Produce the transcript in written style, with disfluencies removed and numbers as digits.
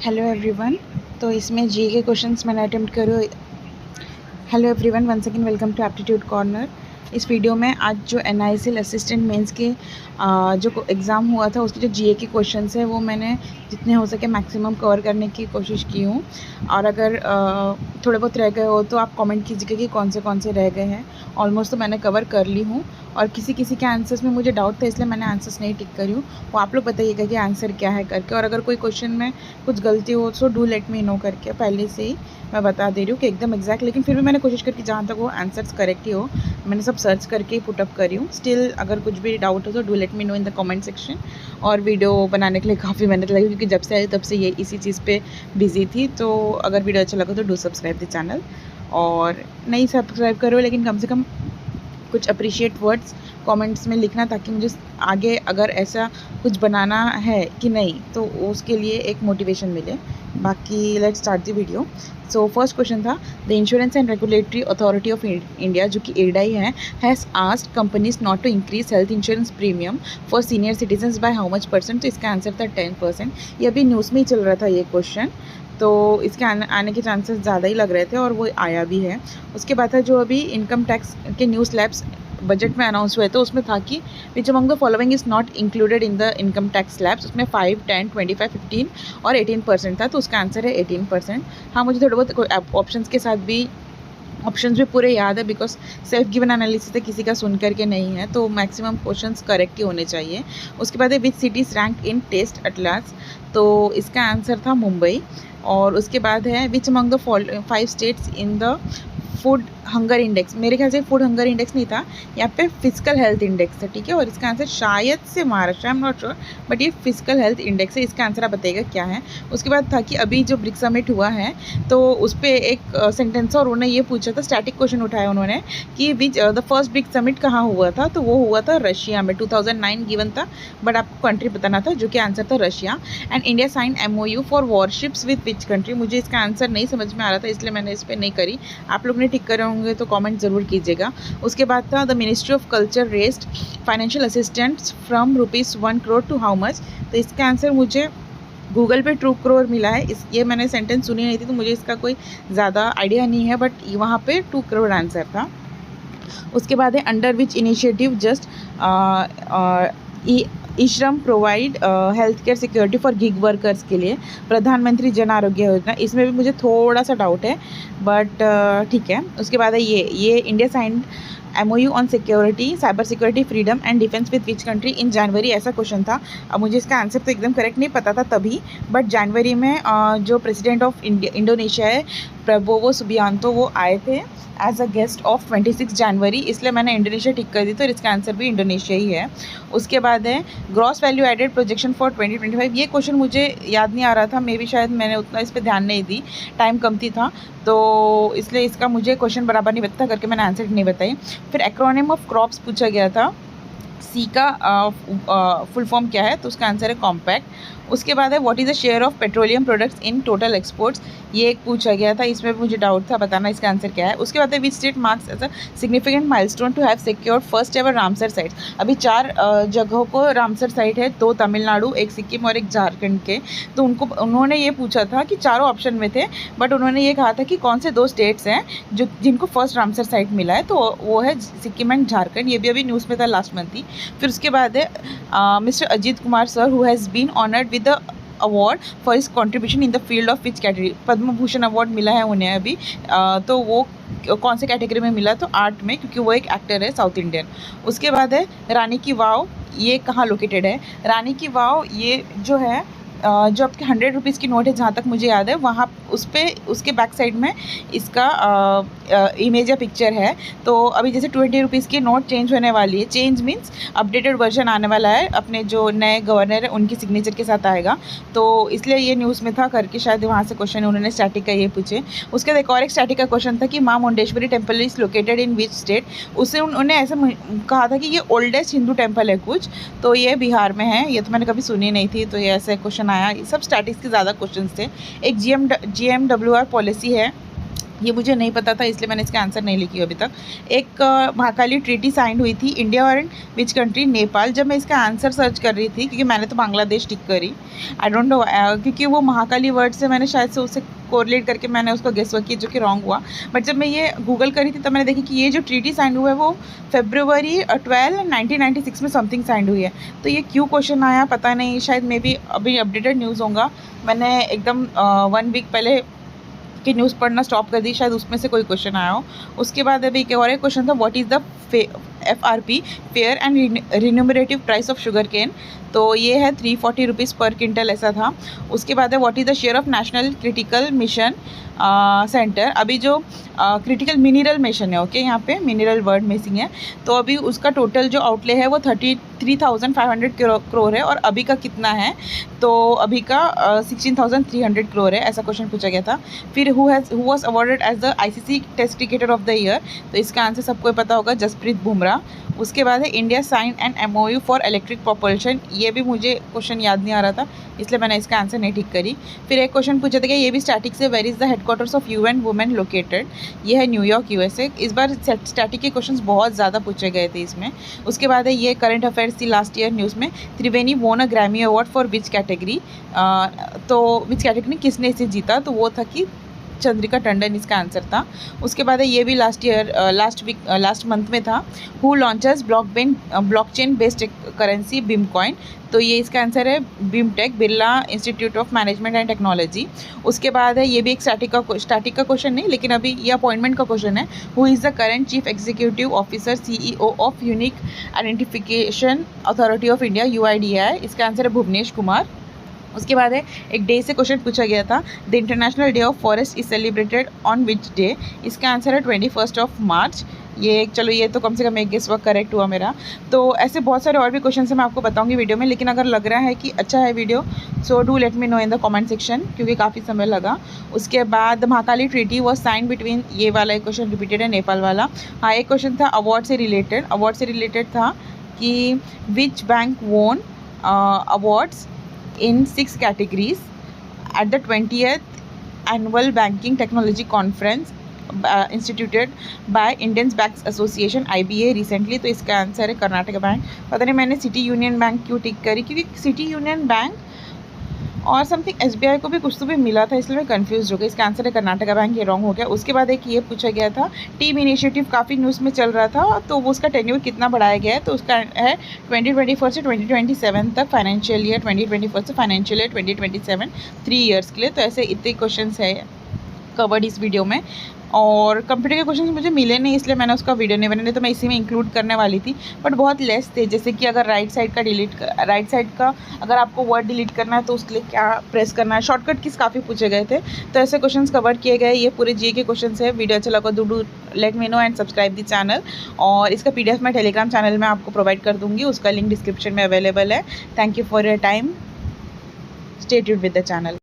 Hello everyone. तो इसमें जी के क्वेश्चंस मैंने अटेम्प्ट करो। Hello everyone, once again welcome to aptitude corner. इस वीडियो में आज जो NICL असिस्टेंट मेंस के जो एग्ज़ाम हुआ था उसके जो GA के क्वेश्चंस है वो मैंने जितने हो सके मैक्सिमम कवर करने की कोशिश की हूँ। और अगर थोड़े बहुत रह गए हो तो आप कमेंट कीजिएगा कि कौन से रह गए हैं। ऑलमोस्ट तो मैंने कवर कर ली हूँ और किसी के आंसर्स में मुझे डाउट था इसलिए मैंने आंसर्स नहीं टिक करी हूँ। वो आप लोग बताइएगा कि आंसर क्या है करके, और अगर कोई क्वेश्चन में कुछ गलती हो तो डू लेट मी नो करके पहले से ही मैं बता दे रही हूँ कि एकदम एग्जैक्ट, लेकिन फिर भी मैंने कोशिश करके जहाँ तक वो आंसर्स करेक्ट ही हो मैंने सब सर्च करके पुटअप करी हूँ। स्टिल अगर कुछ भी डाउट हो तो do let me know in the comment section. और वीडियो बनाने के लिए काफ़ी मेहनत लगी क्योंकि जब से आई तब से ये इसी चीज़ पे बिजी थी। तो अगर वीडियो अच्छा लगा तो डू सब्सक्राइब द चैनल, और नहीं सब्सक्राइब करो लेकिन कम से कम कुछ अप्रिशिएट वर्ड्स कमेंट्स में लिखना, ताकि मुझे आगे अगर ऐसा कुछ बनाना है कि नहीं तो उसके लिए एक मोटिवेशन मिले। बाकी let's start the video. So first question था, the insurance and regulatory authority of India जो कि IRDAI है, has asked companies not to increase health insurance premium for senior citizens by how much %। तो इसका answer था 10%। ये अभी news में ही चल रहा था ये क्वेश्चन, तो इसके आने के चांसेस ज़्यादा ही लग रहे थे और वो आया भी है। उसके बाद था जो अभी इनकम टैक्स के न्यू स्लैब्स बजट में अनाउंस हुए थे, उसमें था कि विच among the following is not included in the income tax slabs. उसमें 5, 10, 25, 15 और 18% था, तो उसका आंसर है 18%। हाँ, मुझे थोड़े बहुत ऑप्शंस के साथ भी ऑप्शंस भी पूरे याद है बिकॉज सेल्फ गिवन एनालिसिस है, किसी का सुन करके नहीं है, तो मैक्सिमम क्वेश्चंस करेक्ट ही होने चाहिए। उसके बाद है which cities rank in Taste Atlas, तो इसका आंसर था मुंबई। और उसके बाद है which among the 5 states in the food hunger index. मेरे ख्याल से फूड हंगर इंडेक्स नहीं था, यहाँ पे फिजिकल हेल्थ इंडेक्स था, ठीक है। और इसका आंसर शायद से Maharashtra, I am not sure, but ये फिजिकल हेल्थ इंडेक्स है। इसका आंसर आप बताइएगा क्या है। उसके बाद था कि अभी जो ब्रिक्स समिट हुआ है तो उस पर एक सेंटेंस और उन्होंने ये पूछा था, स्टैटिक क्वेश्चन उठाया उन्होंने कि which the first BRICS summit कहाँ हुआ था, तो वो हुआ था रशिया में। 2009 गिवन था बट आपको कंट्री बताना था, जो कि आंसर था Russia. And India sign MOU for warships with which country. मुझे इसका आंसर नहीं समझ में आ रहा था इसलिए मैंने इस पर नहीं करी। आप लोग ने ठीक करे होंगे तो कमेंट ज़रूर कीजिएगा। उसके बाद था the ministry of culture raised financial assistance from ₹1 crore to how much. तो इसका आंसर मुझे गूगल पे 2 crore मिला है। ये मैंने सेंटेंस सुनी नहीं थी तो मुझे इसका कोई ज़्यादा आइडिया नहीं है, बट वहाँ पे 2 crore आंसर था। उसके बाद है under which initiative just eShram provide health care security for gig workers के लिए प्रधानमंत्री जन आरोग्य योजना। इसमें भी मुझे थोड़ा सा डाउट है बट ठीक है। उसके बाद है ये India signed MOU on security, cyber security, freedom and defence with which country in January, ऐसा क्वेश्चन था। अब मुझे इसका आंसर तो एकदम करेक्ट नहीं पता था तभी, बट जनवरी में जो प्रेसिडेंट ऑफ इंडोनेशिया है प्रबोवो सुबियांतो वो आए थे एज अ गेस्ट ऑफ 26 जनवरी, इसलिए मैंने इंडोनेशिया टिक कर दी, तो इसका आंसर भी इंडोनेशिया ही है। उसके बाद है gross value added projection for 2025। ये क्वेश्चन मुझे याद नहीं आ रहा था, मे भी शायद मैंने उतना इस पर ध्यान नहीं दी, टाइम कम थी था, तो इसलिए इसका मुझे क्वेश्चन बराबर नहीं पता करके मैंने आंसर नहीं बताई। फिर एक्रोनिम ऑफ क्रॉप्स पूछा गया था, सी का फुल फॉर्म क्या है, तो उसका आंसर है कॉम्पैक्ट। उसके बाद है what is the share of petroleum products in total exports, ये एक पूछा गया था, इसमें मुझे डाउट था, बताना इसका आंसर क्या है। उसके बाद है which state marks as a significant milestone to have secured first ever Ramsar sites. अभी 4 जगहों को रामसर साइट है, 2 तमिलनाडु, एक सिक्किम और एक झारखंड के। तो उन्होंने ये पूछा था कि चारों ऑप्शन में थे, बट उन्होंने ये कहा था कि कौन से 2 स्टेट्स हैं जिनको फर्स्ट रामसर साइट मिला है, तो वो है सिक्किम एंड झारखंड। ये भी अभी न्यूज़ में था लास्ट मंथ ही। फिर उसके बाद है mister Ajith Kumar sir who has been honoured with the award for his contribution in the field of which category. Padma Bhushan award मिला है उन्हें अभी, तो वो कौन से कैटेगरी में मिला, तो आर्ट में, क्योंकि वो एक एक्टर है साउथ इंडियन। उसके बाद है रानी की वाव, ये कहाँ लोकेटेड है। रानी की वाव ये जो है जो आपके 100 रुपीज़ की नोट है जहाँ तक मुझे याद है, वहाँ उस पर उसके बैक साइड में इसका इमेज या पिक्चर है। तो अभी जैसे 20 रुपीज़ की नोट चेंज होने वाली है, चेंज मीन्स अपडेटेड वर्जन आने वाला है, अपने जो नए गवर्नर है उनकी सिग्नेचर के साथ आएगा, तो इसलिए ये न्यूज़ में था करके शायद वहाँ से क्वेश्चन उन्होंने स्टैटिक का ये पूछे। उसके बाद एक और एक स्टैटिक का क्वेश्चन था कि माँ Mundeshwari temple is located in which state. उससे उन्होंने ऐसा कहा था कि ये ओल्डेस्ट हिंदू टेम्पल है कुछ, तो ये बिहार में है। ये तो मैंने कभी सुनी नहीं थी, तो ये ऐसे क्वेश्चन आया। सब स्टैटिक्स के ज़्यादा क्वेश्चन थे। एक GMWR पॉलिसी है ये मुझे नहीं पता था, इसलिए मैंने इसका आंसर नहीं लिखी अभी तक। एक महाकाली ट्रीटी साइन हुई थी इंडिया और विच कंट्री, नेपाल। जब मैं इसका आंसर सर्च कर रही थी, क्योंकि मैंने तो बांग्लादेश टिक करी, आई डोंट नो, क्योंकि वो महाकाली वर्ड से मैंने शायद से उसे कोरिलेट करके मैंने उसको गेस वर्क किया, जो कि रॉन्ग हुआ। बट जब मैं ये गूगल करी थी तब मैंने देखी कि ये जो ट्रीटी साइन हुआ है वो February 12, 1996 में समथिंग साइन हुई है। तो ये क्यों क्वेश्चन आया पता नहीं, शायद मे बी अभी अपडेटेड न्यूज़ होगा। मैंने एकदम 1 वीक पहले कि न्यूज़ पढ़ना स्टॉप कर दी, शायद उसमें से कोई क्वेश्चन आया हो। उसके बाद अभी एक और एक क्वेश्चन था, what is the FRP, fair and remunerative price of sugar cane. तो ये है 340 रुपीज़ पर क्विंटल, ऐसा था। उसके बाद है what is the share of national critical mission centre. अभी जो क्रिटिकल मिनरल मिशन है, ओके, यहाँ पे मिनरल वर्ड मिसिंग है। तो अभी उसका टोटल जो आउटले है वो 33,500 करोड़ है, और अभी का कितना है, तो अभी का 16,300 करोड़ है, ऐसा क्वेश्चन पूछा गया था। फिर who was awarded as the ICC test cricketer of the year, तो इसका आंसर सबको पता होगा, जसप्रीत बुमराह। उसके बाद है India sign and MOU for electric propulsion. ये भी मुझे क्वेश्चन याद नहीं आ रहा था, इसलिए मैंने इसका आंसर नहीं ठीक करी। फिर एक क्वेश्चन पूछा था कि ये भी स्टैटिक से, where is the headquarters of UN women located. ये है न्यूयॉर्क USA। इस बार स्टैटिक के क्वेश्चंस बहुत ज़्यादा पूछे गए थे इसमें। उसके बाद है ये करंट अफेयर्स थी लास्ट ईयर न्यूज़ में, Triveni won a Grammy award for which category. तो विच कैटेगरी किसने इसे जीता, तो वो था कि चंद्रिका टंडन, इसका आंसर था। उसके बाद है ये भी लास्ट मंथ में था, who launches blockchain based currency BIMCoin. तो ये इसका आंसर है BIMTECH, Birla institute of management and technology. उसके बाद है ये भी एक स्टैटिक का क्वेश्चन नहीं, लेकिन अभी ये अपॉइंटमेंट का क्वेश्चन है, who is the current chief executive officer CEO of unique identification authority of India UIDAI। इसका आंसर है भुवनेश कुमार। उसके बाद है एक डे से क्वेश्चन पूछा गया था, the international day of forest is celebrated on which day. इसका आंसर है 21 मार्च। ये चलो, ये तो कम से कम एक गेस वर्क करेक्ट हुआ मेरा। तो ऐसे बहुत सारे और भी क्वेश्चन है, मैं आपको बताऊंगी वीडियो में। लेकिन अगर लग रहा है कि अच्छा है video, so do let me know in the comment section, क्योंकि काफ़ी समय लगा। उसके बाद Mahakali treaty was signed between, ये वाला एक क्वेश्चन रिपीटेड है, नेपाल वाला। हाँ, एक क्वेश्चन था अवार्ड से रिलेटेड था कि विच बैंक वोन awards in 6 categories at the 20th annual banking technology conference instituted by Indian Banks Association IBA recently। तो इसका आंसर है कर्नाटक बैंक। पता नहीं मैंने सिटी यूनियन बैंक क्यों टिक करी, क्योंकि सिटी यूनियन बैंक और समथिंग SBI को भी कुछ तो भी मिला था, इसलिए मैं कंफ्यूज हो गई। इसका आंसर है कर्नाटका बैंक, ये रॉन्ग हो गया। उसके बाद एक ये पूछा गया था, टीम इनिशिएटिव काफ़ी न्यूज़ में चल रहा था, तो वो उसका टेन्योर कितना बढ़ाया गया है, तो उसका है 2024 से 2027 तक, फाइनेंशियल ईयर 2024 से फाइनेंशियल ईयर 2027, 3 ईयर्स के लिए। तो ऐसे इतने क्वेश्चन है कवर्ड इस वीडियो में। और कंप्यूटर के क्वेश्चन मुझे मिले नहीं, इसलिए मैंने उसका वीडियो नहीं बनाया, तो मैं इसी में इंक्लूड करने वाली थी, बट बहुत लेस थे। जैसे कि अगर राइट साइड का अगर आपको वर्ड डिलीट करना है तो उसके लिए क्या प्रेस करना है, शॉर्टकट किस काफ़ी पूछे गए थे। तो ऐसे क्वेश्चन कवर किए गए। ये पूरे GK के क्वेश्चन है। वीडियो अच्छा लगा do let me no and subscribe the channel. और इसका PDF मैं टेलीग्राम चैनल में आपको प्रोवाइड कर दूँगी, उसका लिंक डिस्क्रिप्शन में अवेलेबल है। Thank you for your time, stay tuned with the channel.